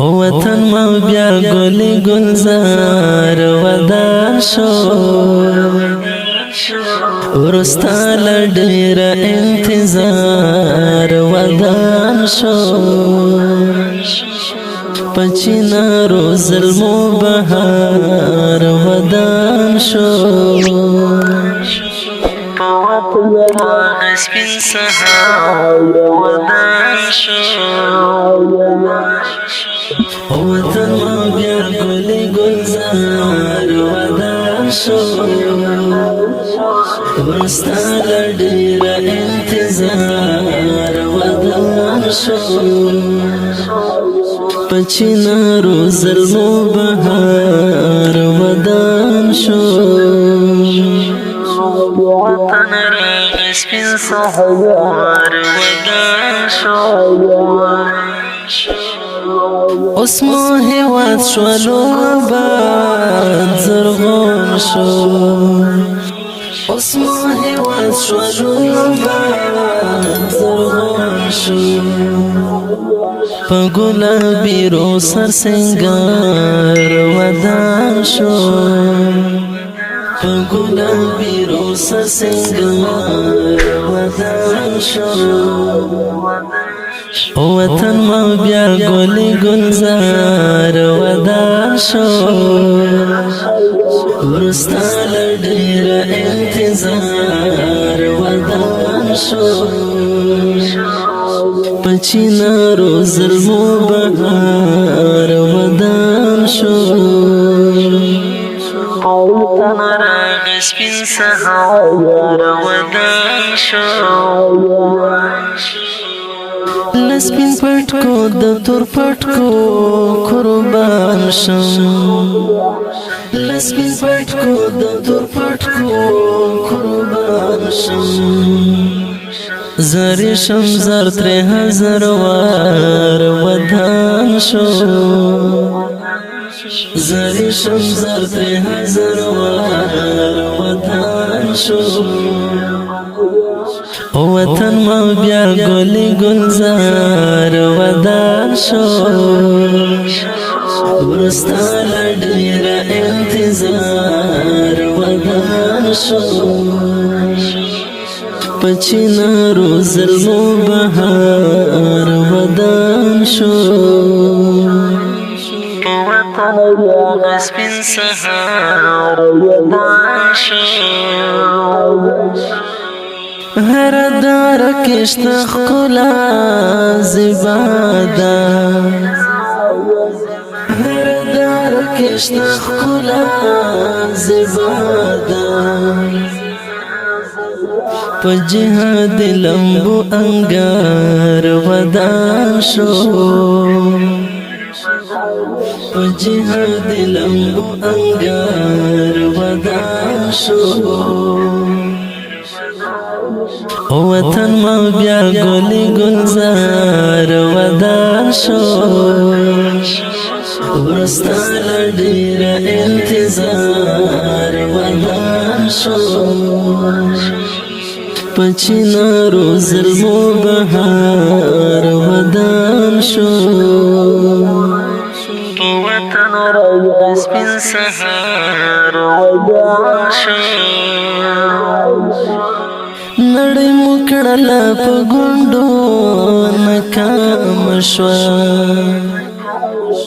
وطن ما بیا گلی گلزار ودان شو ورستا لډیر انتظار ودان شو پچینا روزل مو بهار ودان شو سپین سهار ودان شو وطن ما بیا گلی گلزار ودان شو ورستا لډیر انتظار ودان شو پچینا روزل مو بهار ودان شو وطن راغ سپین سهار ودان شو اوس مو هیواد شولو آباد زرغون شو اوس مو هیواد شولو آباد زرغون شو په ګلابي رو سر سنگار ودان شو په ګلابي رو سر سنگار ودان شو وطن ما بیا گلی گلزار ودان شو ورستا لډیر انتظار ودان شو پچینا روزل مو بهار ودان شو وطن راغ سپین سهار ودان شو لسپین پټکو د تور پټکو قربان شم لسپین پټکو د تور پټکو قربان شم زری شم زر 3000 وار ودان شو زری شم زر 3000 وار ودان شو وطن ما بیا گلی گلزار ودان شو ورستا لډیر انتظار ودان شو پچینا روزل مو بهار ودان شو وطن راغ سپین سهار ودان شو هر دار کشت خلا زبادا هر دار کشت خلا زبادا په جهاد لمبو انگار ودان شو په جهاد لمبو انگار ودان شو وطن ما بیا گلی گلزار ودان شو ورستا لډیر انتظار ودان شو پچینا روزل مو بهار ودان شو وطن راغ سپین سهار ودان شو نړۍ مو کړله په ګونډو ناکام شوه